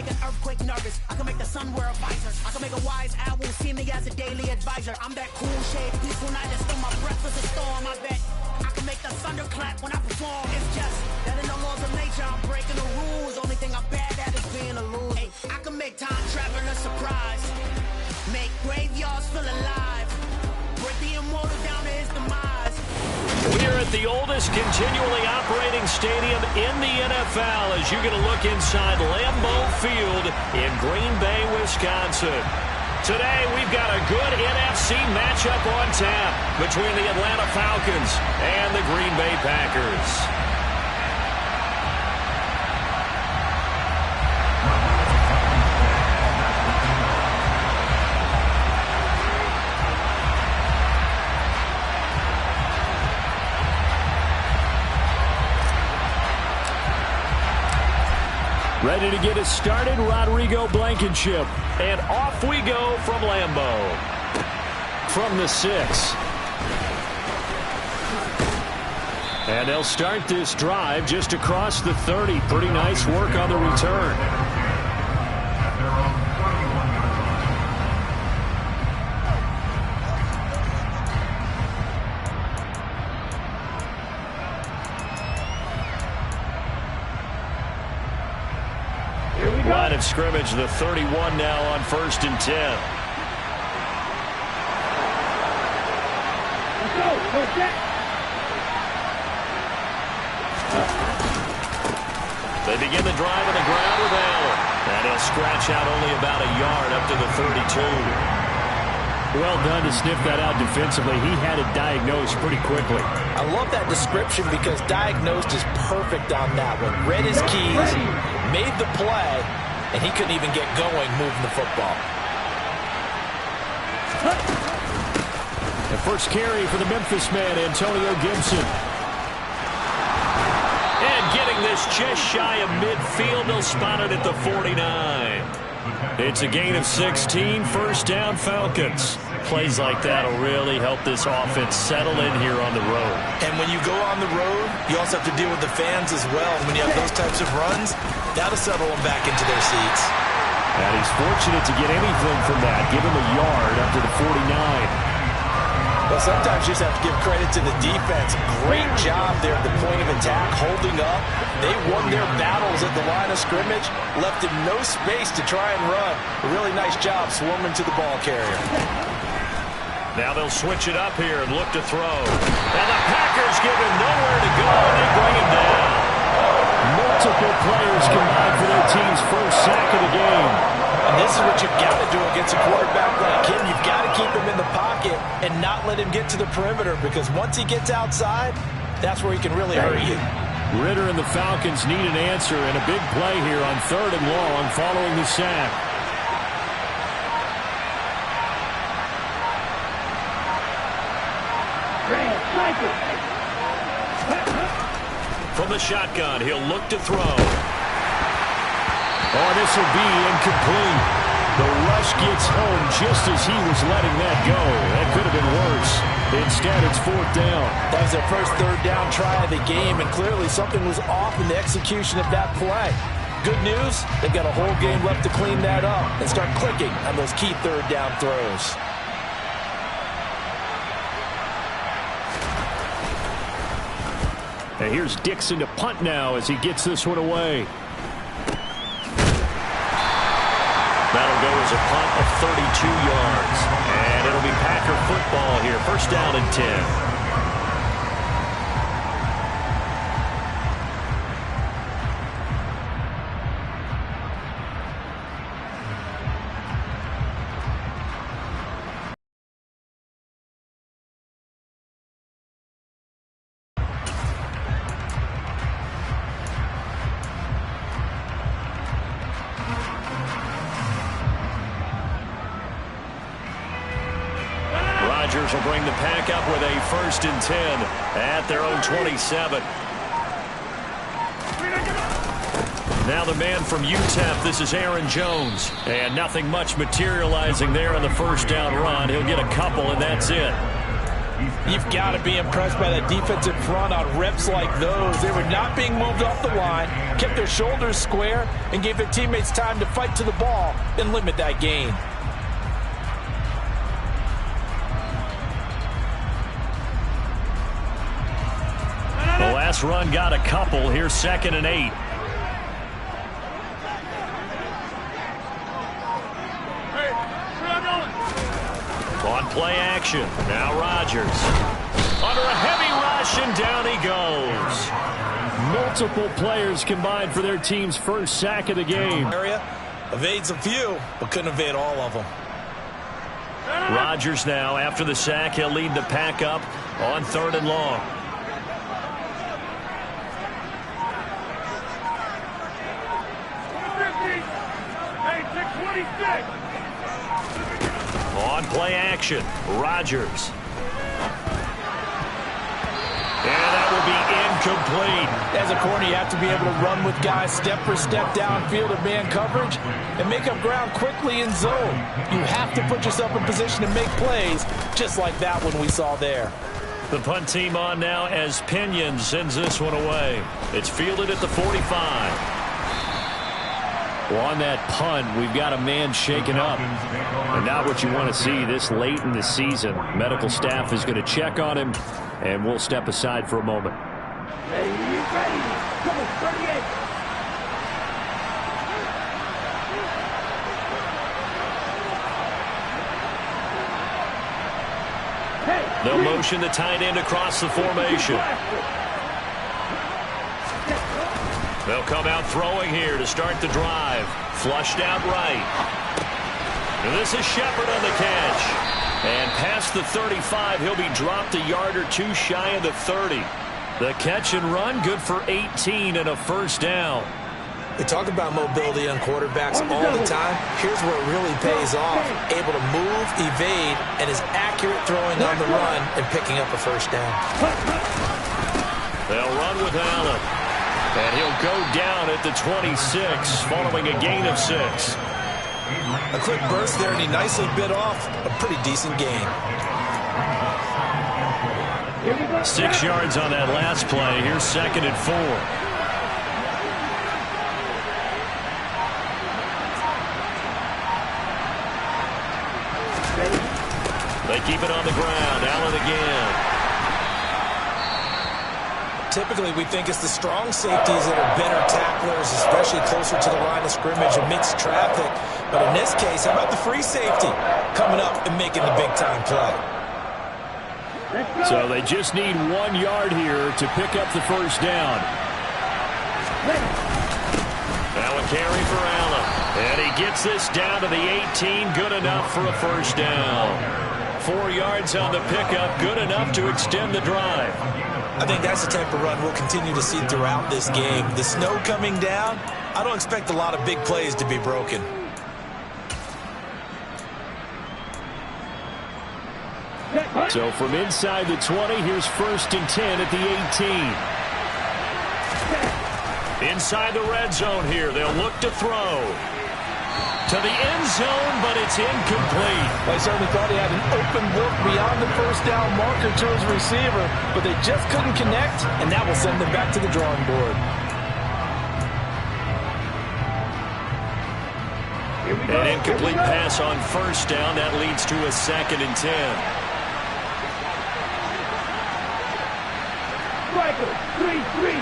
make an earthquake nervous. I can make the sun wear a visor. I can make a wise owl see me as a daily advisor. I'm that cool shade, peaceful night that still my breath is a storm. I bet I can make the thunder clap when I perform. It's just that in the laws of nature, I'm breaking the rules. Only thing I'm bad at is being a loser. Hey, I can make time travel a surprise. Make graveyards feel alive. Break the immortal down to his demise. We're at the oldest continually operating stadium in the NFL as you get a look inside Lambeau Field in Green Bay, Wisconsin. Today, we've got a good NFC matchup on tap between the Atlanta Falcons and the Green Bay Packers. Ready to get us started, Rodrigo Blankenship. And off we go from Lambeau. From the 6. And they'll start this drive just across the 30. Pretty nice work on the return. Line of scrimmage, the 31 now on 1st and 10. They begin the drive on the ground with Allen. And he'll scratch out only about a yard up to the 32. Well done to sniff that out defensively. He had it diagnosed pretty quickly. I love that description because diagnosed is perfect on that one. Read his keys, made the play, and he couldn't even get going moving the football. The first carry for the Memphis man, Antonio Gibson. And getting this just shy of midfield, they'll spot it at the 49. It's a gain of 16, first down Falcons. Plays like that will really help this offense settle in here on the road. And when you go on the road, you also have to deal with the fans as well. When you have those types of runs, that'll settle them back into their seats. And he's fortunate to get anything from that. Give him a yard up to the 49. Well, sometimes you just have to give credit to the defense. Great job there at the point of attack, holding up. They won their battles at the line of scrimmage, left him no space to try and run. A really nice job swarming to the ball carrier. Now they'll switch it up here and look to throw. And the Packers give him nowhere to go, and they bring him down. Multiple players combined for their team's first sack of the game. And this is what you've got to do against a quarterback like him. You've got to keep him in the pocket and not let him get to the perimeter, because once he gets outside, that's where he can really hurt you. Ritter and the Falcons need an answer, and a big play here on 3rd and long following the sack. From the shotgun, he'll look to throw. Oh, this will be incomplete. The rush gets home just as he was letting that go. That could have been worse. Instead, it's 4th down. That was their first 3rd down try of the game, and clearly something was off in the execution of that play. Good news, they've got a whole game left to clean that up and start clicking on those key 3rd down throws. And here's Dixon to punt now as he gets this one away. That'll go as a punt of 32 yards. And it'll be Packer football here. First down and 10. Will bring the pack up with a 1st and 10 at their own 27. Now the man from UTEP, this is Aaron Jones. And nothing much materializing there on the first down run. He'll get a couple, and that's it. You've got to be impressed by that defensive front on reps like those. They were not being moved off the line, kept their shoulders square, and gave their teammates time to fight to the ball and limit that gain. The last run got a couple. Here's 2nd and 8. On play action. Now Rodgers. Under a heavy rush, and down he goes. Multiple players combined for their team's first sack of the game. Area evades a few, but couldn't evade all of them. Rodgers now, after the sack, he'll lead the pack up on 3rd and long. On play action, Rodgers. And that will be incomplete. As a corner, you have to be able to run with guys step for step downfield in man coverage and make up ground quickly in zone. You have to put yourself in position to make plays, just like that one we saw there. The punt team on now as Pinion sends this one away. It's fielded at the 45. Well, on that punt, we've got a man shaken up. And not what you want to see this late in the season. Medical staff is going to check on him, and we'll step aside for a moment. Hey, you ready? Come on, 38. They'll motion the tight end across the formation. They'll come out throwing here to start the drive. Flushed out right. And this is Shepard on the catch. And past the 35, he'll be dropped a yard or two shy of the 30. The catch and run, good for 18 and a first down. We talk about mobility on quarterbacks all the time. Here's where it really pays off. Able to move, evade, and is accurate throwing on the run and picking up a first down. They'll run with Allen. And he'll go down at the 26 following a gain of 6. A quick burst there, and he nicely bit off a pretty decent gain. 6 yards on that last play. Here's 2nd and 4. They keep it on the ground. Allen again. Typically, we think it's the strong safeties that are better tacklers, especially closer to the line of scrimmage amidst traffic. But in this case, how about the free safety coming up and making the big-time play? So they just need 1 yard here to pick up the first down. Now a carry for Allen. And he gets this down to the 18. Good enough for a first down. 4 yards on the pickup. Good enough to extend the drive. I think that's the type of run we'll continue to see throughout this game. The snow coming down, I don't expect a lot of big plays to be broken. So from inside the 20, here's 1st and 10 at the 18. Inside the red zone here, they'll look to throw. To the end zone, but it's incomplete. I certainly thought he had an open look beyond the first down marker to his receiver, but they just couldn't connect, and that will send them back to the drawing board. An incomplete pass on first down. That leads to a 2nd and 10. Striker, 3-3.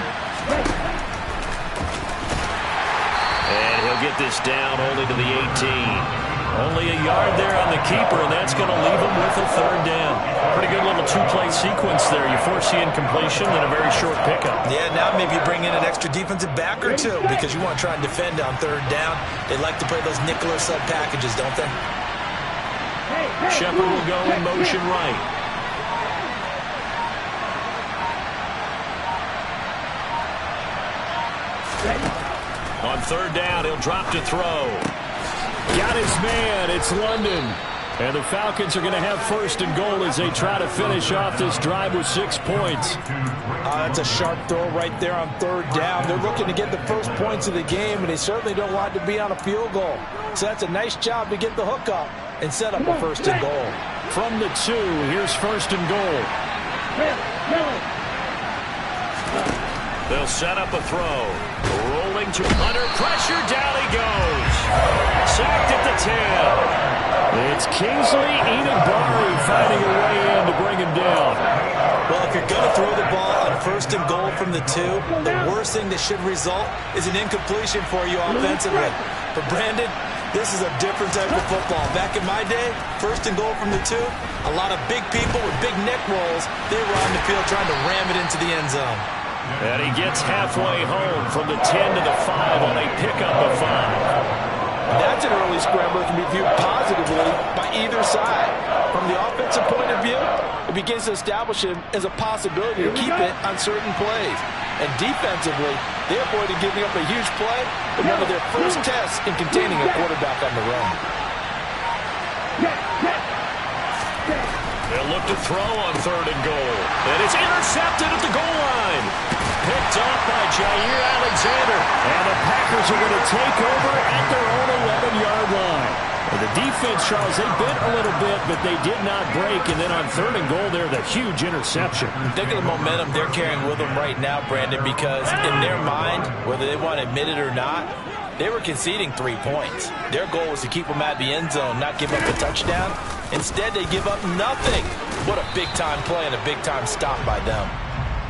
And he'll get this down only to the 18. Only a yard there on the keeper, and that's going to leave him with a 3rd down. Pretty good little 2-play sequence there. You force the incompletion, then a very short pickup. Yeah, now maybe you bring in an extra defensive back or two because you want to try and defend on 3rd down. They like to play those nickel or sub packages, don't they? Shepard will go in motion right. On 3rd down, he'll drop to throw. Got his man. It's London. And the Falcons are going to have 1st and goal as they try to finish off this drive with 6 points. That's a sharp throw right there on 3rd down. They're looking to get the first points of the game, and they certainly don't want to be on a field goal. So that's a nice job to get the hook up. and set up a first and goal. From the 2, here's first and goal. They'll set up a throw. Rolling to under pressure. Down he goes. Sacked at the 10. It's Kingsley Enagbari finding a way in to bring him down. Well, if you're going to throw the ball on first and goal from the 2, the worst thing that should result is an incompletion for you offensively. For Brandon, this is a different type of football. Back in my day, first and goal from the 2, a lot of big people with big neck rolls, they were on the field trying to ram it into the end zone. And he gets halfway home from the 10 to the 5 on a pickup of 5. That's an early scrambler that can be viewed positively by either side. From the offensive point of view, it begins to establish him as a possibility to keep it on certain plays. And defensively, they avoided giving up a huge play in one of their first tests in containing a quarterback on the run. They'll look to throw on third and goal. And it's intercepted at the goal line. Picked off by Jair Alexander. And the Packers are going to take over at their own 11-yard line. And the defense, Charles, they bit a little bit, but they did not break. And then on third and goal there, the huge interception. Think of the momentum they're carrying with them right now, Brandon, because in their mind, whether they want to admit it or not, they were conceding 3 points. Their goal was to keep them out of the end zone, not give up a touchdown. Instead, they give up nothing. What a big-time play and a big-time stop by them.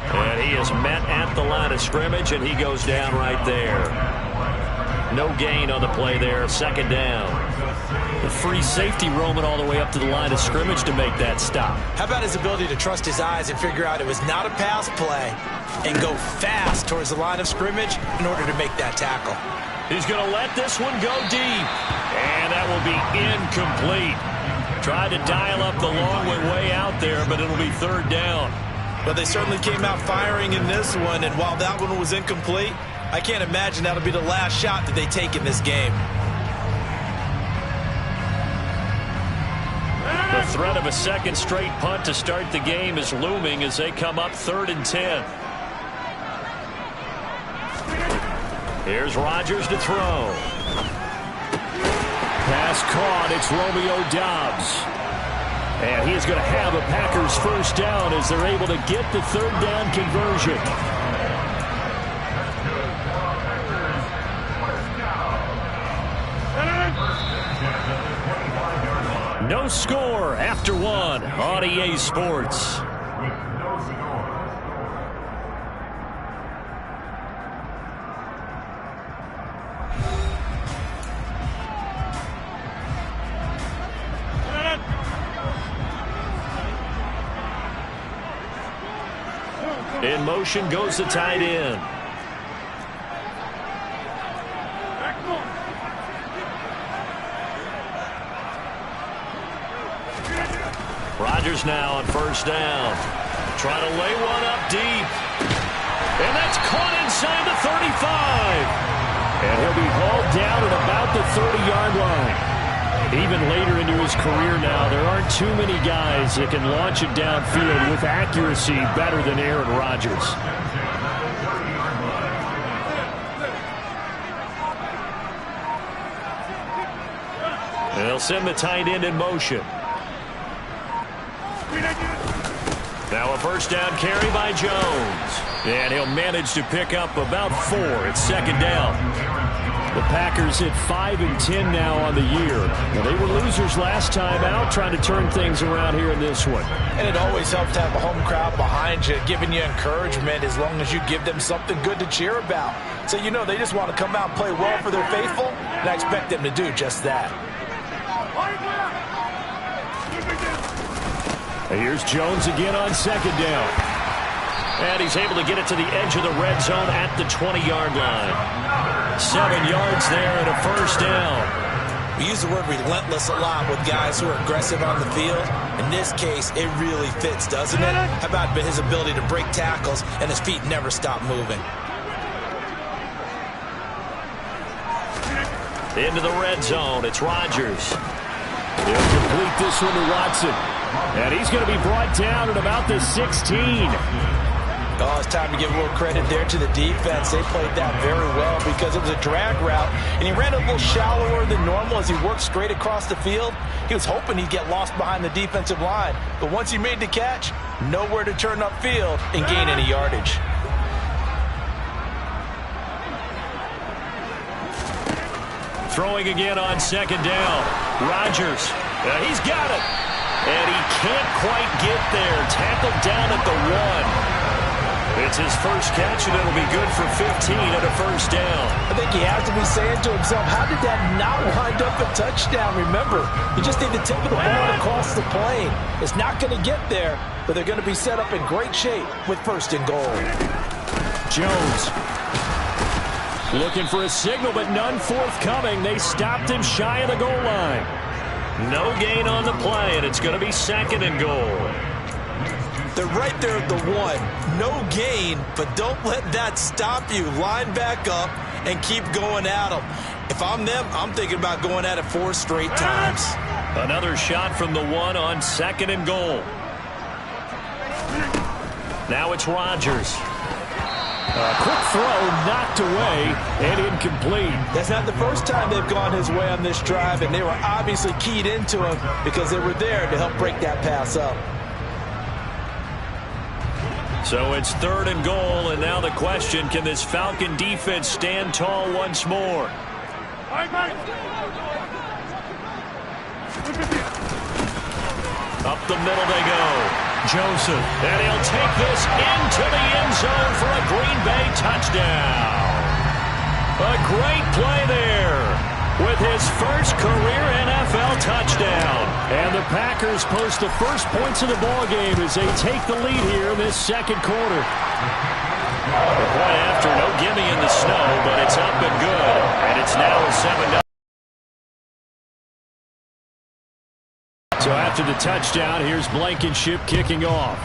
And he is met at the line of scrimmage, and he goes down right there. No gain on the play there, second down. The free safety roaming all the way up to the line of scrimmage to make that stop. How about his ability to trust his eyes and figure out it was not a pass play and go fast towards the line of scrimmage in order to make that tackle? He's going to let this one go deep. And that will be incomplete. Tried to dial up the long way out there, but it'll be third down. But they certainly came out firing in this one, and while that one was incomplete, I can't imagine that'll be the last shot that they take in this game. The threat of a second straight punt to start the game is looming as they come up 3rd and 10. Here's Rodgers to throw. Pass caught. It's Romeo Doubs. And he is going to have a Packers first down as they're able to get the third down conversion. No score after 1 on EA Sports. In motion goes the tight end. Rodgers now on first down. Trying to lay one up deep. And that's caught inside the 35. And he'll be hauled down at about the 30-yard line. Even later into his career now, there aren't too many guys that can launch it downfield with accuracy better than Aaron Rodgers. They'll send the tight end in motion. Now a first down carry by Jones. And he'll manage to pick up about 4 at second down. The Packers hit 5 and 10 now on the year. Now, they were losers last time out, trying to turn things around here in this one. And it always helps to have a home crowd behind you, giving you encouragement as long as you give them something good to cheer about. So you know they just want to come out and play well for their faithful, and I expect them to do just that. Here's Jones again on second down. And he's able to get it to the edge of the red zone at the 20-yard line. 7 yards there and a first down. We use the word relentless a lot with guys who are aggressive on the field. In this case, it really fits, doesn't it? How about his ability to break tackles and his feet never stop moving? Into the red zone, it's Rodgers. He'll complete this one to Watson. And he's going to be brought down at about the 16. Oh, it's time to give a little credit there to the defense. They played that very well because it was a drag route, and he ran a little shallower than normal as he worked straight across the field. He was hoping he'd get lost behind the defensive line, but once he made the catch, nowhere to turn upfield and gain any yardage. Throwing again on second down. Rodgers. He's got it. And he can't quite get there. Tackled down at the 1. It's his first catch, and it'll be good for 15 and a first down. I think he has to be saying to himself, how did that not wind up a touchdown? Remember, you just need the tip of the ball across the plane. It's not going to get there, but they're going to be set up in great shape with first and goal. Jones. Looking for a signal, but none forthcoming. They stopped him shy of the goal line. No gain on the play, and it's going to be second and goal. They're right there at the 1. No gain, but don't let that stop you. Line back up and keep going at them. If I'm them, I'm thinking about going at it 4 straight times. Another shot from the 1 on second and goal. Now it's Rodgers. A quick throw knocked away and incomplete. That's not the first time they've gone his way on this drive, and they were obviously keyed into him because they were there to help break that pass up. So it's third and goal, and now the question, can this Falcon defense stand tall once more? Up the middle they go. Joseph, and he'll take this into the end zone for a Green Bay touchdown. A great play there with his first career NFL touchdown. And the Packers post the first points of the ball game as they take the lead here in this second quarter. The point after, no gimme in the snow, but it's up and good. And it's now a 7-0. So after the touchdown, here's Blankenship kicking off.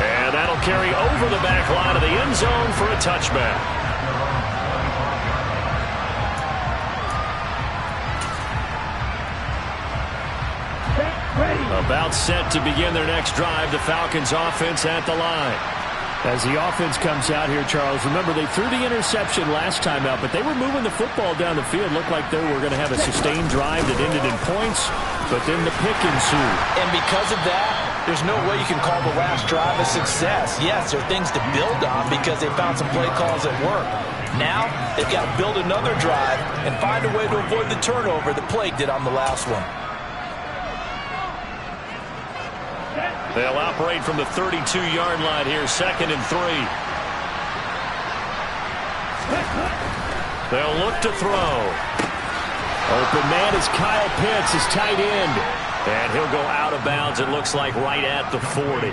And that'll carry over the back line of the end zone for a touchback. About set to begin their next drive, the Falcons offense at the line. As the offense comes out here, Charles, remember they threw the interception last time out, but they were moving the football down the field. Looked like they were going to have a sustained drive that ended in points, but then the pick ensued. And because of that, there's no way you can call the last drive a success. Yes, there are things to build on because they found some play calls that work. Now, they've got to build another drive and find a way to avoid the turnover that plagued it on the last one. They'll operate from the 32-yard line here, second and 3. They'll look to throw. Open man is Kyle Pitts, his tight end. And he'll go out of bounds, it looks like, right at the 40.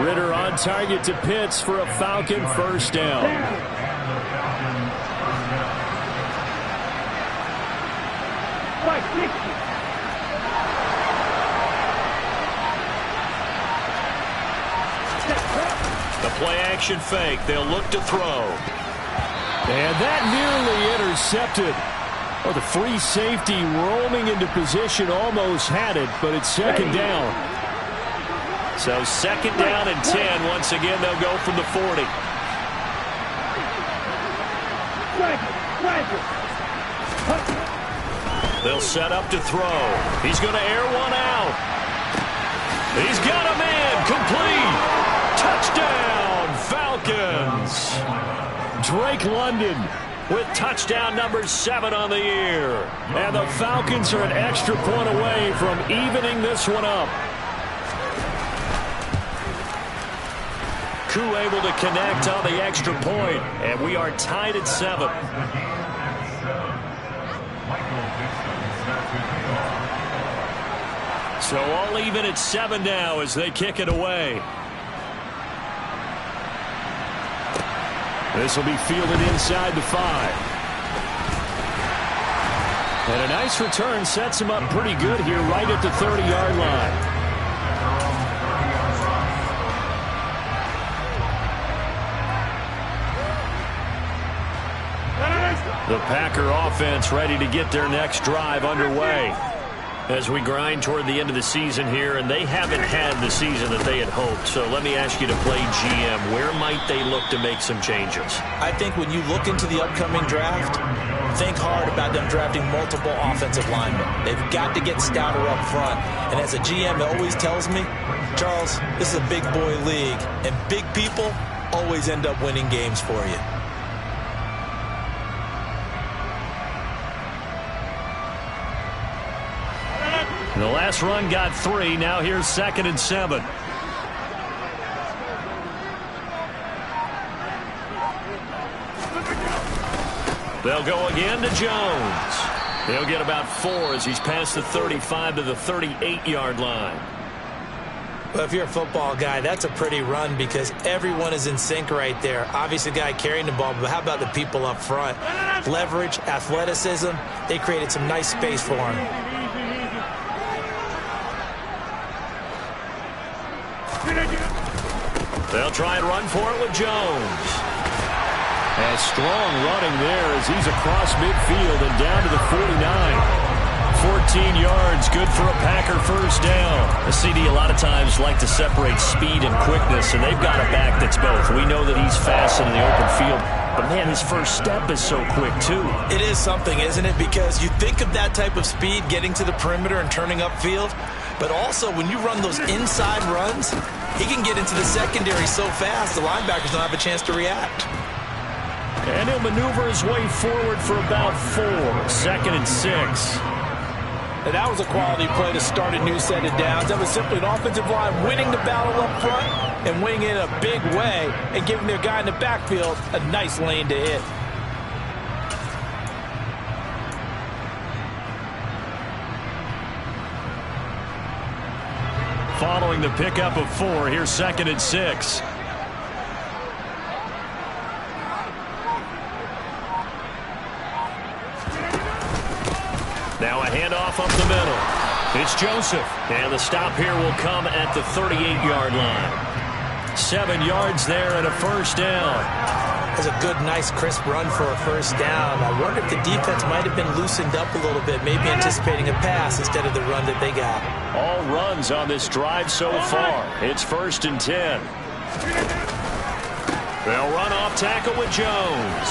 Ritter on target to Pitts for a Falcon first down. The play-action fake. They'll look to throw. And that nearly intercepted. Oh, the free safety roaming into position almost had it, but it's second down. So second down and 10. Once again, they'll go from the 40. They'll set up to throw. He's going to air one out. He's got a man. Complete. Touchdown, Falcons. Drake London with touchdown number 7 on the year. And the Falcons are an extra point away from evening this one up. Koo able to connect on the extra point, and we are tied at 7. So all even at 7 now as they kick it away. This will be fielded inside the 5. And a nice return sets him up pretty good here right at the 30-yard line. The Packer offense ready to get their next drive underway. As we grind toward the end of the season here, and they haven't had the season that they had hoped. So let me ask you to play GM. Where might they look to make some changes? I think when you look into the upcoming draft, think hard about them drafting multiple offensive linemen. They've got to get stouter up front. And as a GM always tells me, Charles, this is a big boy league, and big people always end up winning games for you. The last run got 3. Now here's 2nd and 7. They'll go again to Jones. He'll get about 4 as he's past the 35 to the 38-yard line. Well, if you're a football guy, that's a pretty run because everyone is in sync right there. Obviously, the guy carrying the ball, but how about the people up front? Leverage, athleticism, they created some nice space for him. They'll try and run for it with Jones. And strong running there as he's across midfield and down to the 49. 14 yards, good for a Packer first down. The CD a lot of times like to separate speed and quickness, and they've got a back that's both. We know that he's fast in the open field, but man, his first step is so quick too. It is something, isn't it? Because you think of that type of speed getting to the perimeter and turning upfield, but also when you run those inside runs, he can get into the secondary so fast the linebackers don't have a chance to react. And he'll maneuver his way forward for about 4. 2nd and 6. And that was a quality play to start a new set of downs. That was simply an offensive line winning the battle up front and winning it in a big way and giving their guy in the backfield a nice lane to hit. Following the pickup of 4, here's 2nd and 6. Now a handoff up the middle. It's Joseph. And the stop here will come at the 38-yard line. 7 yards there and a first down. That's a good, nice, crisp run for a first down. I wonder if the defense might have been loosened up a little bit, maybe anticipating a pass instead of the run that they got. All runs on this drive so far. It's 1st and 10. They'll run off tackle with Jones.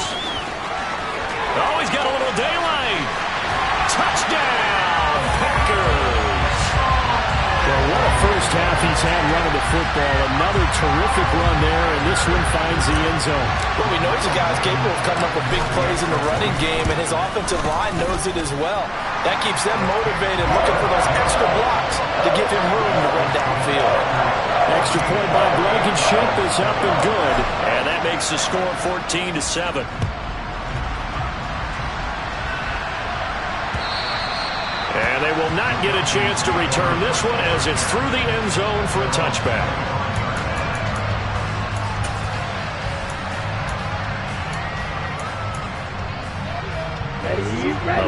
Oh, he's got a little daylight. Touchdown, Packers! Well, what a first half he's had running the football. Another terrific run there, and this one finds the end zone. Well, we know he's a guy who's capable of coming up with big plays in the running game, and his offensive line knows it as well. That keeps them motivated, looking for those extra blocks to give him room to run downfield. Extra point by Blankenship is up and good, and that makes the score 14-7. And they will not get a chance to return this one as it's through the end zone for a touchback.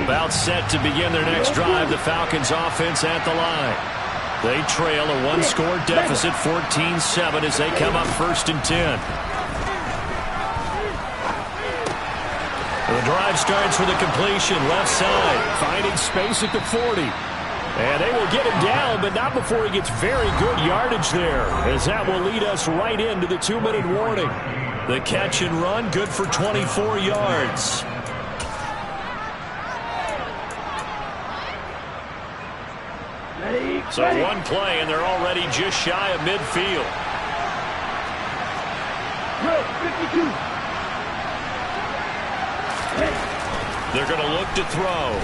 About set to begin their next drive, the Falcons offense at the line. They trail a 1-score deficit, 14-7 as they come up 1st and 10. The drive starts with a completion, left side. Finding space at the 40. And they will get him down, but not before he gets very good yardage there, as that will lead us right into the 2-minute warning. The catch and run, good for 24 yards. So one play, and they're already just shy of midfield. 52. They're going to look to throw.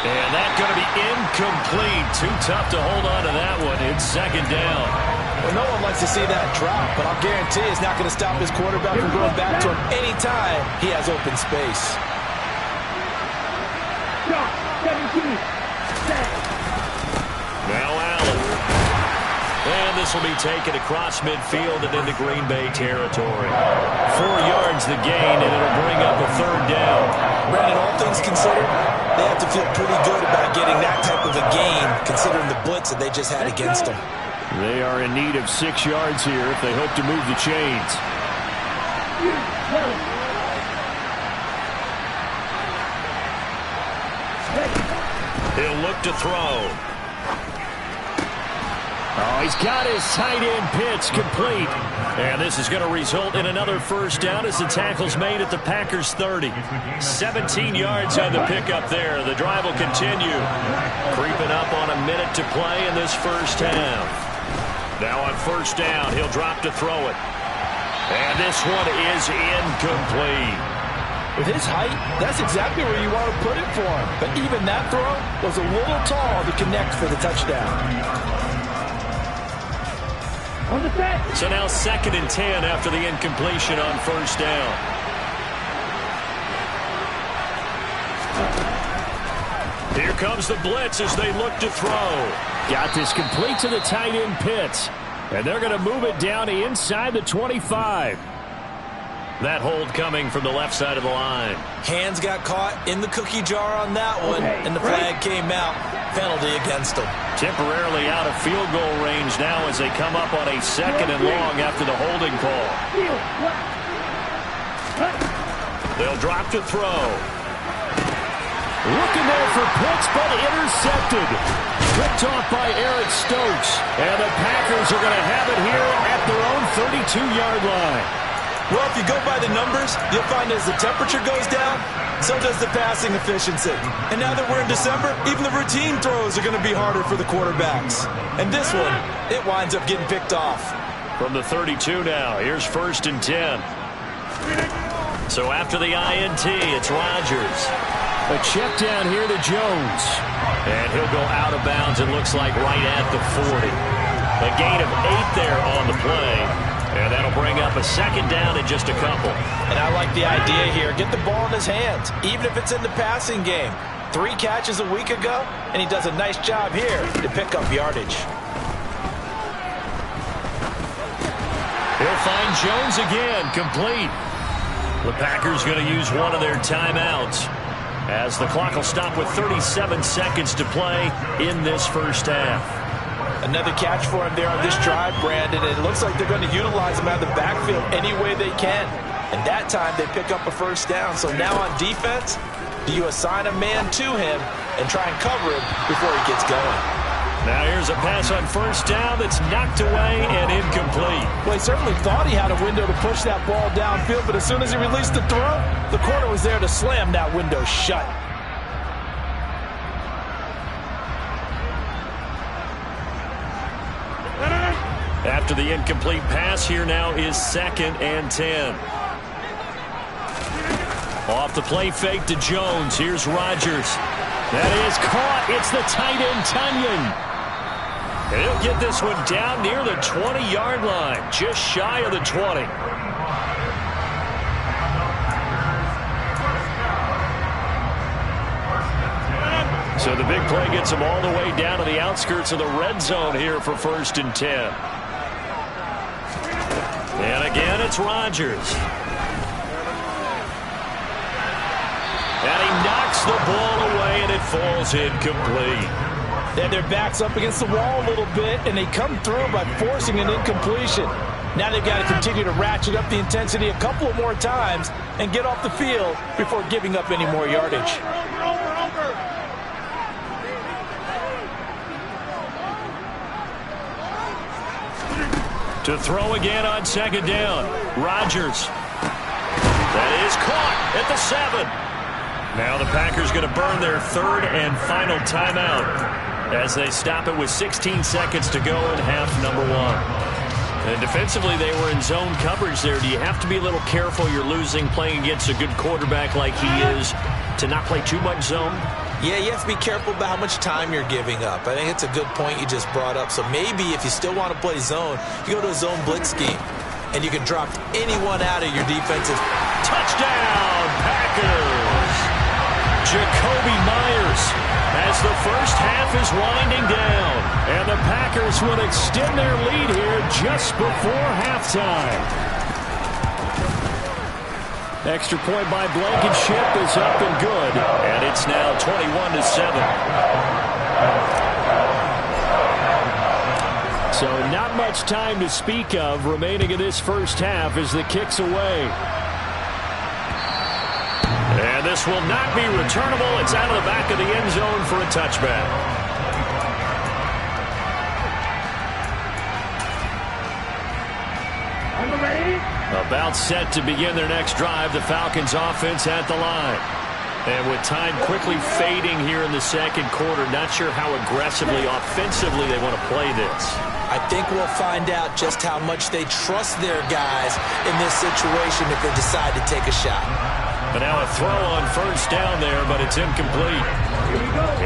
And that's going to be incomplete. Too tough to hold on to that one. It's 2nd down. Well, no one likes to see that drop, but I'll guarantee it's not going to stop his quarterback from going back to him anytime he has open space. 17. Now Allen. And this will be taken across midfield and into Green Bay territory. 4 yards the gain, and it'll bring up a 3rd down. Brandon, all things considered, they have to feel pretty good about getting that type of a gain, considering the blitz that they just had against them. They are in need of 6 yards here if they hope to move the chains. He'll look to throw. Oh, he's got his tight end pitch complete. And this is going to result in another first down as the tackle's made at the Packers' 30. 17 yards on the pickup there. The drive will continue. Creeping up on a minute to play in this first half. Now on first down, he'll drop to throw it. And this one is incomplete. With his height, that's exactly where you want to put it for him. But even that throw was a little tall to connect for the touchdown. On the set. So now 2nd and 10 after the incompletion on first down. Here comes the blitz as they look to throw. Got this complete to the tight end pitch. And they're going to move it down to inside the 25. That hold coming from the left side of the line. Hands got caught in the cookie jar on that one, and the flag came out. Penalty against them. Temporarily out of field goal range now as they come up on a 2nd and long after the holding call. They'll drop to throw. Looking there for Pitts, but intercepted. Picked off by Eric Stokes. And the Packers are going to have it here at their own 32-yard line. Well, if you go by the numbers, you'll find as the temperature goes down, so does the passing efficiency. And now that we're in December, even the routine throws are going to be harder for the quarterbacks. And this one, it winds up getting picked off. From the 32 now, here's 1st and 10. So after the INT, it's Rodgers. A check down here to Jones. And he'll go out of bounds, it looks like right at the 40. A gain of 8 there on the play. And that'll bring up a 2nd down in just a couple. And I like the idea here. Get the ball in his hands, even if it's in the passing game. 3 catches a week ago, and he does a nice job here to pick up yardage. He'll find Jones again, complete. The Packers going to use one of their timeouts as the clock will stop with 37 seconds to play in this first half. Another catch for him there on this drive, Brandon. And it looks like they're going to utilize him out of the backfield any way they can. And that time they pick up a first down. So now on defense, do you assign a man to him and try and cover him before he gets going? Now here's a pass on first down that's knocked away and incomplete. Well, he certainly thought he had a window to push that ball downfield, but as soon as he released the throw, the corner was there to slam that window shut. After the incomplete pass, here now is 2nd and 10. Off the play fake to Jones. Here's Rodgers. That is caught. It's the tight end, Tunyon. And he'll get this one down near the 20-yard line, just shy of the 20. So the big play gets him all the way down to the outskirts of the red zone here for 1st and 10. And again, it's Rodgers. And he knocks the ball away, and it falls incomplete. And their back's up against the wall a little bit, and they come through by forcing an incompletion. Now they've got to continue to ratchet up the intensity a couple more times and get off the field before giving up any more yardage. To throw again on 2nd down. Rodgers. That is caught at the 7. Now the Packers going to burn their 3rd and final timeout as they stop it with 16 seconds to go in half number 1. And defensively, they were in zone coverage there. Do you have to be a little careful? You're losing playing against a good quarterback like he is to not play too much zone? Yeah, you have to be careful about how much time you're giving up. I think it's a good point you just brought up. So maybe if you still want to play zone, you go to a zone blitz scheme, and you can drop anyone out of your defensive. Touchdown, Packers! Jacoby Myers as the first half is winding down. And the Packers will extend their lead here just before halftime. Extra point by Blankenship is up and good. And it's now 21-7. So not much time to speak of remaining in this first half as the kick's away. And And this will not be returnable. It's out of the back of the end zone for a touchback. About set to begin their next drive. The Falcons offense at the line. And with time quickly fading here in the second quarter, not sure how aggressively, offensively they want to play this. I think we'll find out just how much they trust their guys in this situation if they decide to take a shot. And now a throw on first down there, but it's incomplete.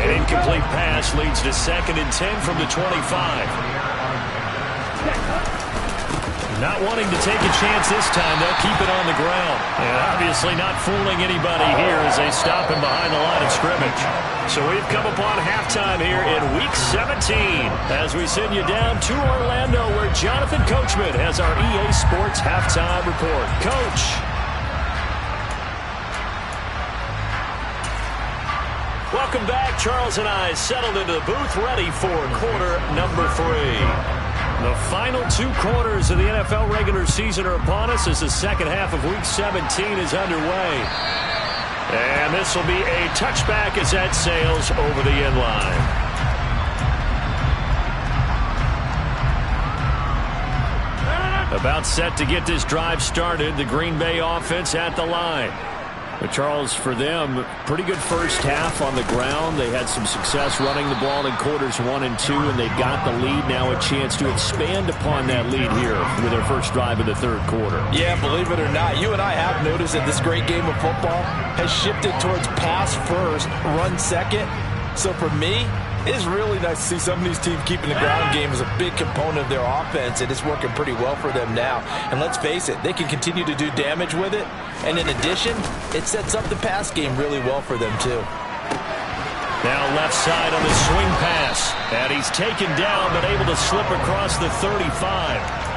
An incomplete pass leads to 2nd and 10 from the 25. Not wanting to take a chance this time, they'll keep it on the ground. And obviously not fooling anybody here as they stop him behind the line of scrimmage. So we've come upon halftime here in Week 17 as we send you down to Orlando where Jonathan Coachman has our EA Sports Halftime Report. Coach. Welcome back. Charles and I settled into the booth ready for quarter number 3. The final 2 quarters of the NFL regular season are upon us as the second half of Week 17 is underway. And this will be a touchback as that sails over the end line. About set to get this drive started, the Green Bay offense at the line. But Charles, for them, pretty good first half on the ground. They had some success running the ball in quarters 1 and 2, and they got the lead. Now a chance to expand upon that lead here with their first drive of the third quarter. Yeah, believe it or not, you and I have noticed that this great game of football has shifted towards pass first, run second. So for me, it's really nice to see some of these teams keeping the ground game as a big component of their offense, and it's working pretty well for them now. And let's face it, they can continue to do damage with it. And in addition, it sets up the pass game really well for them, too. Now left side on the swing pass. And he's taken down, but able to slip across the 35.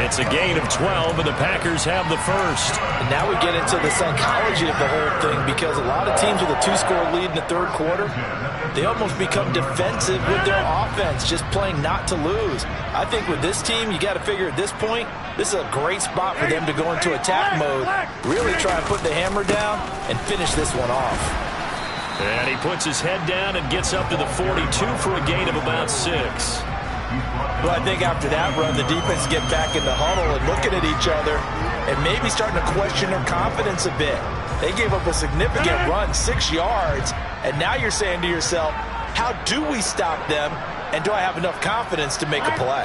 It's a gain of 12, and the Packers have the first. And now we get into the psychology of the whole thing, because a lot of teams with a 2-score lead in the third quarter, they almost become defensive with their offense, just playing not to lose. I think with this team, you got to figure at this point, this is a great spot for them to go into attack mode, really try and put the hammer down and finish this one off. And he puts his head down and gets up to the 42 for a gain of about 6. Well, I think after that run, the defense get back in the huddle and looking at each other and maybe starting to question their confidence a bit. They gave up a significant run, 6 yards, and now you're saying to yourself, how do we stop them, and do I have enough confidence to make a play?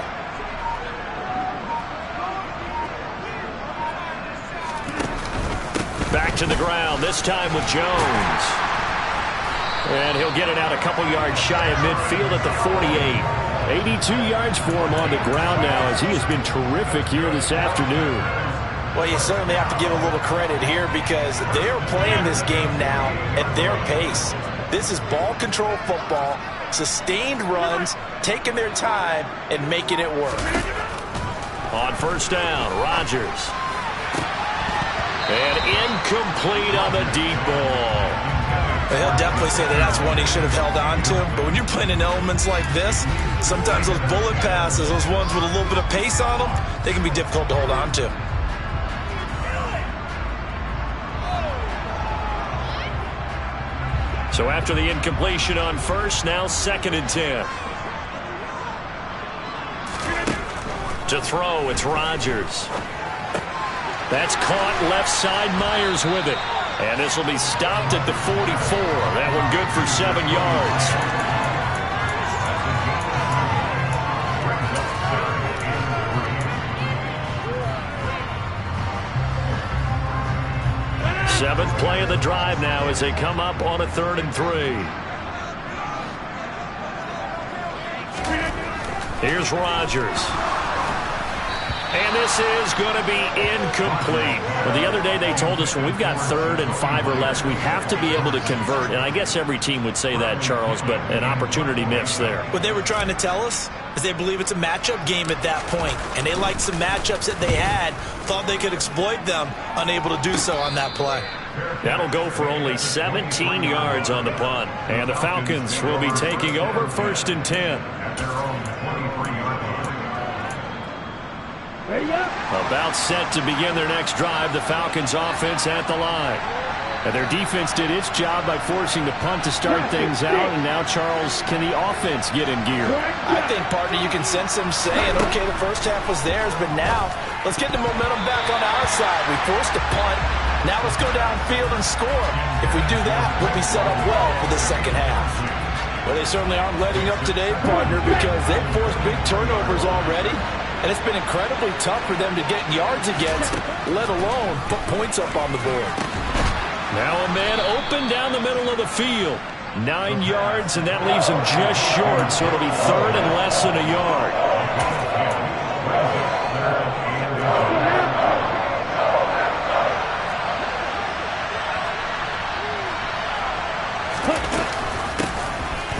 Back to the ground, this time with Jones. And he'll get it out a couple yards shy of midfield at the 48. 82 yards for him on the ground now as he has been terrific here this afternoon. Well, you certainly have to give a little credit here because they are playing this game now at their pace. This is ball control football, sustained runs, taking their time and making it work. On first down, Rodgers. And incomplete on the deep ball. He'll definitely say that that's one he should have held on to. But when you're playing in elements like this, sometimes those bullet passes, those ones with a little bit of pace on them, they can be difficult to hold on to. So after the incompletion on first, now 2nd and 10. To throw, it's Rodgers. That's caught left side, Myers with it. And this will be stopped at the 44. That one good for 7 yards. Seventh play of the drive now as they come up on a 3rd and 3. Here's Rodgers. And this is going to be incomplete. Well, the other day they told us when we've got 3rd and 5 or less, we have to be able to convert. And I guess every team would say that, Charles, but an opportunity missed there. What they were trying to tell us is they believe it's a matchup game at that point. And they liked some matchups that they had, thought they could exploit them, unable to do so on that play. That'll go for only 17 yards on the punt. And the Falcons will be taking over 1st and 10. About set to begin their next drive, the Falcons offense at the line. And their defense did its job by forcing the punt to start things out. And now, Charles, can the offense get in gear? I think, partner, you can sense them saying, okay, the first half was theirs, but now let's get the momentum back on our side. We forced a punt. Now let's go downfield and score. If we do that, we'll be set up well for the second half. Well, they certainly aren't letting up today, partner, because they've forced big turnovers already. And it's been incredibly tough for them to get yards against, let alone put points up on the board. Now a man open down the middle of the field. 9 yards, and that leaves him just short, so it'll be third and less than a yard.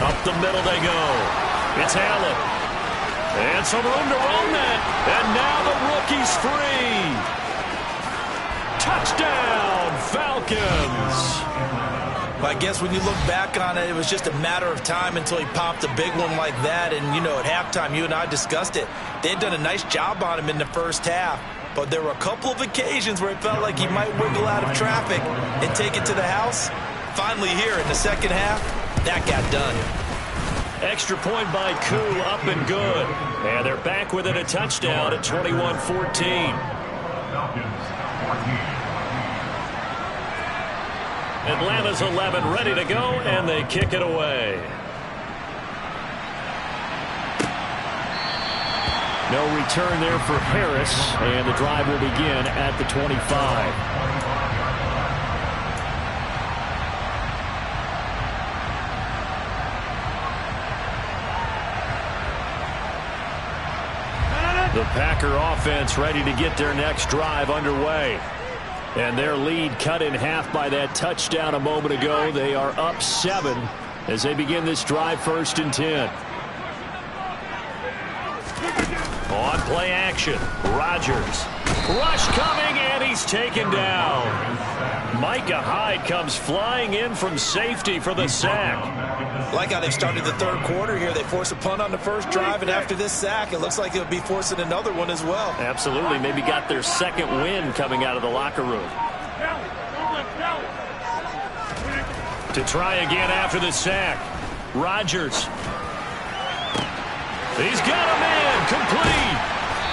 Up the middle they go. It's Allen. And some room to run that. And now the rookie's free. Touchdown, Falcons. I guess when you look back on it, it was just a matter of time until he popped a big one like that. And, you know, at halftime, you and I discussed it. They had done a nice job on him in the first half. But there were a couple of occasions where it felt like he might wiggle out of traffic and take it to the house. Finally here in the second half, that got done. Extra point by Koo, up and good. And they're back within a touchdown at 21-14. Atlanta's 11 ready to go, and they kick it away. No return there for Harris, and the drive will begin at the 25. The Packer offense ready to get their next drive underway. And their lead cut in half by that touchdown a moment ago. They are up 7 as they begin this drive, 1st and 10. On play action, Rodgers. Rush coming, and he's taken down. Micah Hyde comes flying in from safety for the sack. Like how they started the third quarter here. They force a punt on the first drive, and after this sack, it looks like they'll be forcing another one as well. Absolutely. Maybe got their second win coming out of the locker room. To try again after the sack. Rodgers. He's got him in. Complete.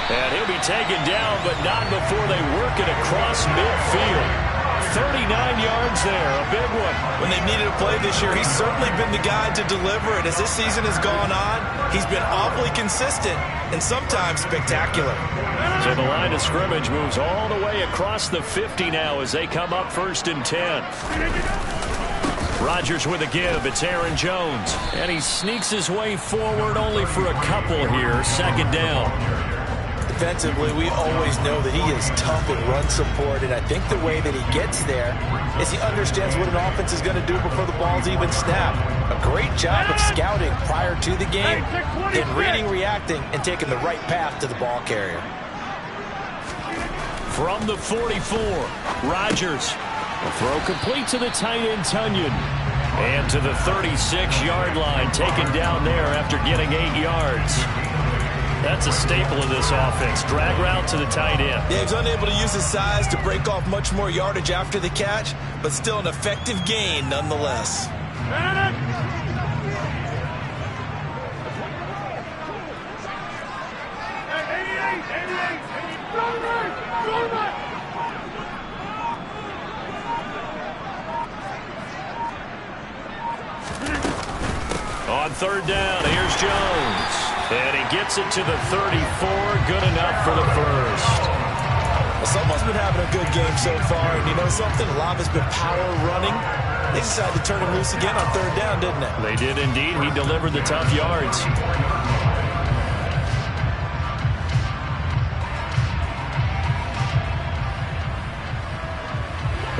And he'll be taken down, but not before they work it across midfield. 39 yards there, a big one. When they've needed a play this year, he's certainly been the guy to deliver it. As this season has gone on, he's been awfully consistent and sometimes spectacular. So the line of scrimmage moves all the way across the 50 now as they come up 1st and 10. Rodgers with a give. It's Aaron Jones. And he sneaks his way forward only for a couple here. 2nd down. Defensively, we always know that he is tough in run support, and I think the way that he gets there is he understands what an offense is going to do before the ball's even snapped. A great job of scouting prior to the game, then reading, reacting, and taking the right path to the ball carrier. From the 44, Rodgers. A throw complete to the tight end, Tunyon. And to the 36-yard line, taken down there after getting 8 yards. That's a staple of this offense. Drag route to the tight end. Yeah, he's unable to use his size to break off much more yardage after the catch, but still an effective gain nonetheless. On 3rd down, here's Jones. And he gets it to the 34. Good enough for the first. Well, someone's been having a good game so far, and you know something? A lot of it's been power running. They decided to turn him loose again on 3rd down, didn't they? They did indeed. He delivered the tough yards.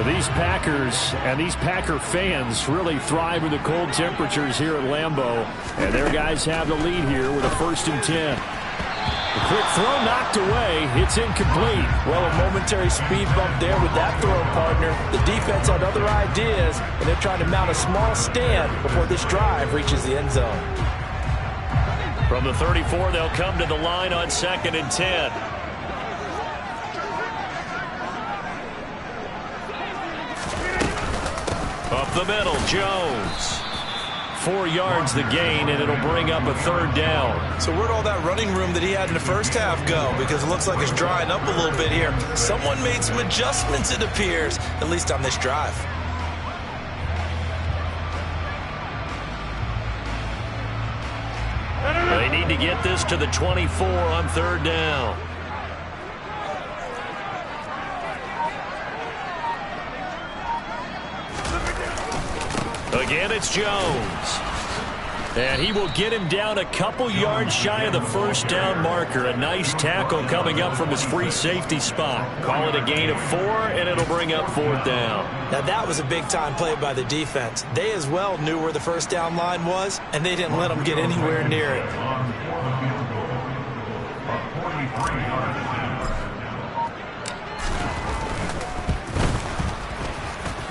These Packers and these Packer fans really thrive in the cold temperatures here at Lambeau. And their guys have the lead here with a 1st and 10. A quick throw knocked away. It's incomplete. Well, a momentary speed bump there with that throw, partner. The defense had other ideas, and they're trying to mount a small stand before this drive reaches the end zone. From the 34, they'll come to the line on 2nd and 10. the middle, Jones. 4 yards the gain, and it'll bring up a 3rd down. So where'd all that running room that he had in the first half go? Because it looks like it's drying up a little bit here. Someone made some adjustments, it appears, at least on this drive. They need to get this to the 24 on 3rd down. Again, it's Jones. And he will get him down a couple yards shy of the 1st down marker. A nice tackle coming up from his free safety spot. Call it a gain of 4, and it'll bring up 4th down. Now that was a big-time play by the defense. They as well knew where the 1st down line was, and they didn't let them get anywhere near it.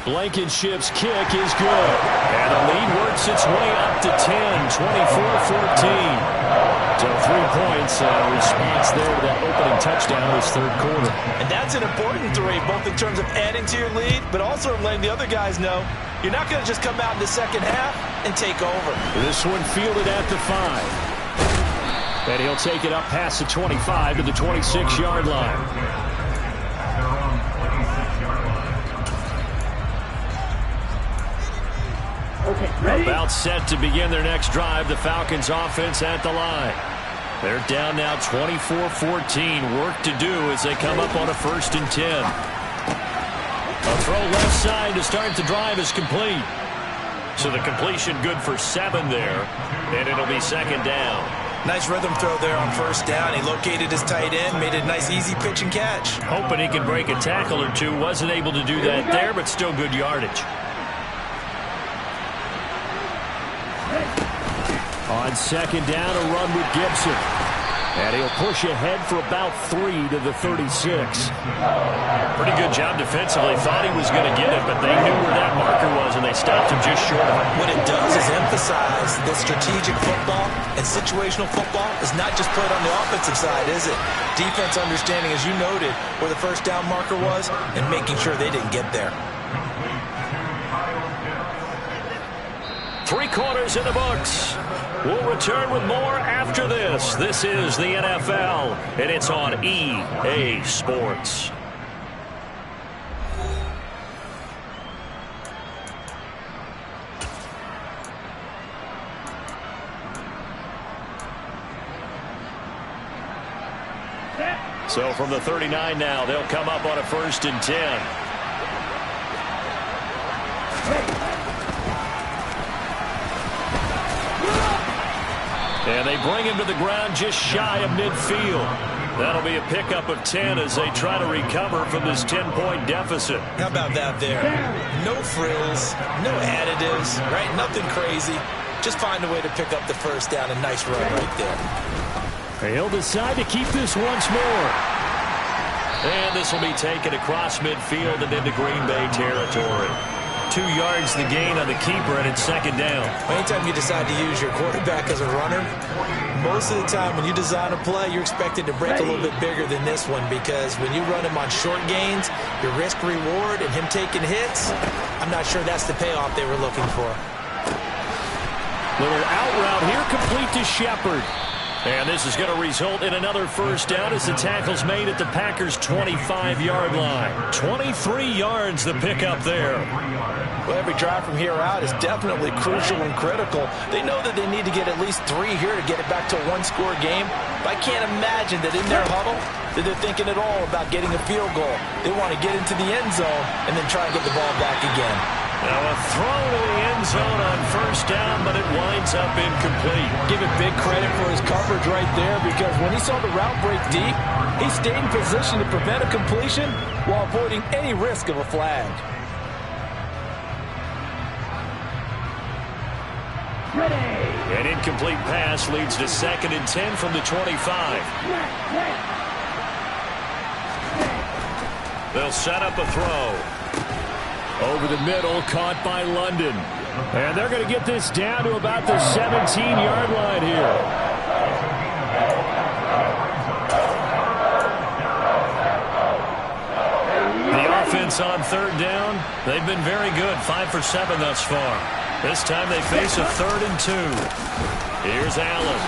Blankenship's kick is good. And the lead works its way up to 10, 24-14. So 3 points response there to that opening touchdown this 3rd quarter. And that's an important 3, both in terms of adding to your lead, but also in letting the other guys know you're not going to just come out in the second half and take over. This one fielded at the 5. And he'll take it up past the 25 to the 26-yard line. Okay, ready? About set to begin their next drive. The Falcons offense at the line. They're down now 24-14. Work to do as they come up on a 1st and 10. A throw left side to start the drive is complete. So the completion good for 7 there. And it'll be 2nd down. Nice rhythm throw there on 1st down. He located his tight end, made it a nice easy pitch and catch. Hoping he could break a tackle or two. Wasn't able to do that there, but still good yardage. On 2nd down, a run with Gibson. And he'll push ahead for about 3 to the 36. Pretty good job defensively. Thought he was going to get it, but they knew where that marker was, and they stopped him just short of it. What it does is emphasize that strategic football and situational football is not just played on the offensive side, is it? Defense understanding, as you noted, where the 1st down marker was and making sure they didn't get there. 3 quarters in the books. We'll return with more after this. This is the NFL, and it's on EA Sports. So from the 39 now, they'll come up on a 1st and 10. And they bring him to the ground just shy of midfield. That'll be a pickup of 10 as they try to recover from this 10-point deficit. How about that there? No frills, no additives, right? Nothing crazy. Just find a way to pick up the 1st down. A nice run right there. He'll decide to keep this once more. And this will be taken across midfield and into Green Bay territory. 2 yards the gain on the keeper, and it's 2nd down. Anytime you decide to use your quarterback as a runner, most of the time when you design a play, you're expected to break a little bit bigger than this one, because when you run him on short gains, your risk-reward and him taking hits, I'm not sure that's the payoff they were looking for. Little out route here, complete to Shepard. And this is going to result in another 1st down as the tackle's made at the Packers' 25-yard line. 23 yards the pickup there. Well, every drive from here out is definitely crucial and critical. They know that they need to get at least 3 here to get it back to a 1-score game. But I can't imagine that in their huddle that they're thinking at all about getting a field goal. They want to get into the end zone and then try and get the ball back again. Now a throw to the end zone on 1st down, but it winds up incomplete. Give it big credit for his coverage right there, because when he saw the route break deep, he stayed in position to prevent a completion while avoiding any risk of a flag. An incomplete pass leads to 2nd and 10 from the 25. They'll set up a throw. Over the middle, caught by London. And they're going to get this down to about the 17-yard line here. The offense on third down. They've been very good, 5 for 7 thus far. This time they face a 3rd and 2. Here's Allen.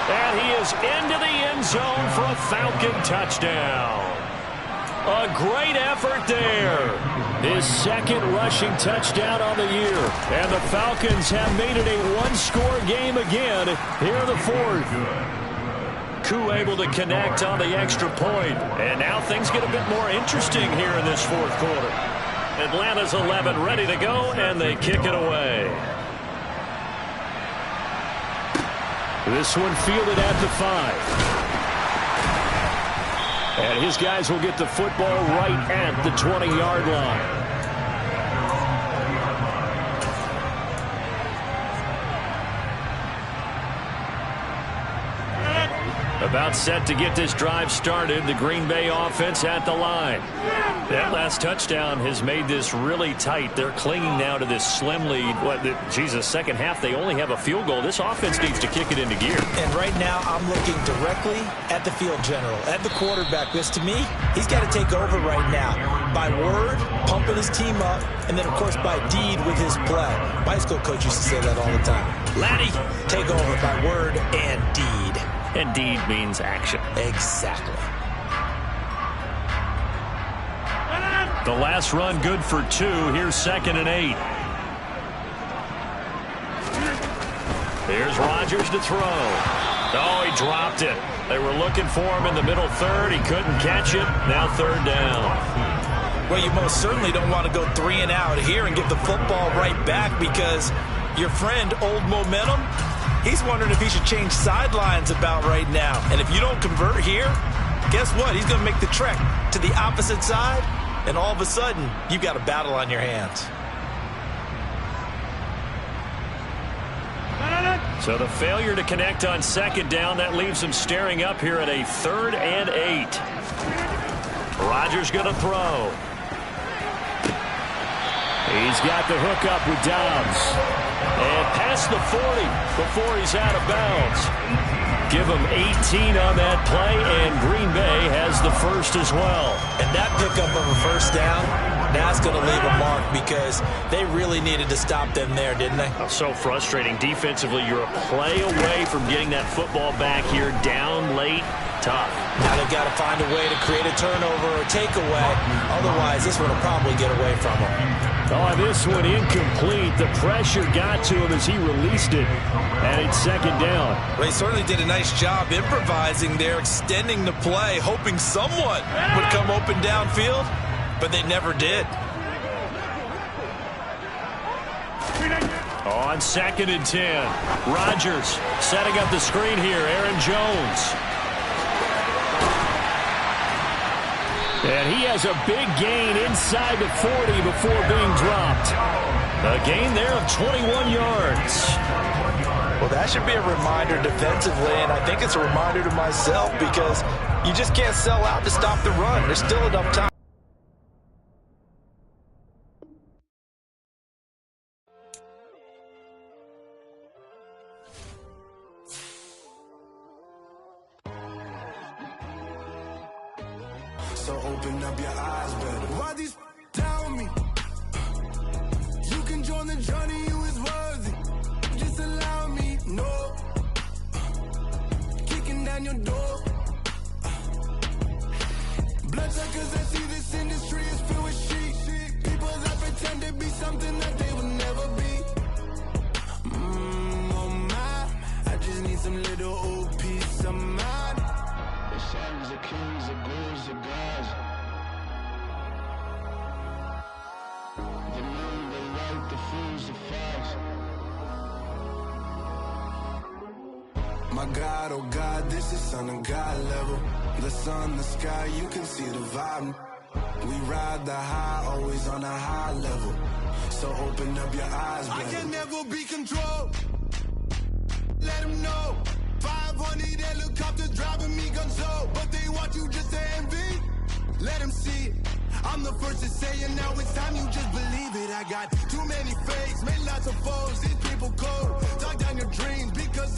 And he is into the end zone for a Falcon touchdown. A great effort there. His 2nd rushing touchdown on the year. And the Falcons have made it a 1-score game again here in the 4th. Koo able to connect on the extra point. And now things get a bit more interesting here in this 4th quarter. Atlanta's 11 ready to go, and they kick it away. This one fielded at the 5. And his guys will get the football right at the 20-yard line. About set to get this drive started. The Green Bay offense at the line. That last touchdown has made this really tight. They're clinging now to this slim lead. Second half, they only have a field goal. This offense needs to kick it into gear. And right now, I'm looking directly at the field general, at the quarterback. Because to me, he's got to take over right now. By word, pumping his team up, and then, of course, by deed with his play. My high school coach used to say that all the time. Laddie, take over by word and deed. And deed means action. Exactly. The last run good for 2. Here's 2nd and 8. Here's Rodgers to throw. Oh, he dropped it. They were looking for him in the middle 3rd. He couldn't catch it. Now 3rd down. Well, you most certainly don't want to go 3 and out here and give the football right back because your friend, Old Momentum, he's wondering if he should change sidelines about right now. And if you don't convert here, guess what? He's going to make the trek to the opposite side, and all of a sudden, you've got a battle on your hands. So the failure to connect on 2nd down, that leaves him staring up here at a 3rd and 8. Rodgers going to throw. He's got the hook up with Dobbs. And past the 40 before he's out of bounds. Give him 18 on that play, and Green Bay has the first as well. And that pickup of a first down, that's going to leave a mark because they really needed to stop them there, didn't they? So frustrating. Defensively, you're a play away from getting that football back here down late. Tough. Now they've got to find a way to create a turnover or takeaway. Otherwise, this one will probably get away from them. Oh, this one incomplete. The pressure got to him as he released it. And it's 2nd down. Well, he certainly did a nice job improvising there, extending the play, hoping someone would come open downfield, but they never did. On 2nd and 10, Rodgers setting up the screen here. Aaron Jones. And he has a big gain inside the 40 before being dropped. A gain there of 21 yards. Well, that should be a reminder defensively, and I think it's a reminder to myself because you just can't sell out to stop the run. There's still enough time. So open up your eyes better. Why these tell me? You can join the journey, you is worthy. Just allow me, no. Kicking down your door. Bloodsuckers that see this industry is filled with sheep. People that pretend to be something that they will never be. Oh my, I just need some little old peace of mind. The sons of kings, the ghouls, the gods. The moon, the light, the fools, the facts. My God, oh God, this is son of God level. The sun, the sky, you can see the vibe. We ride the high, always on a high level. So open up your eyes, baby. I can never be controlled. Let them know. 500 helicopters driving me gonzo, but they want you just to envy. Let them see it. I'm the first to say it, now it's time you just believe it. I got too many fakes, made lots of foes, these people cold. Talk down your dreams because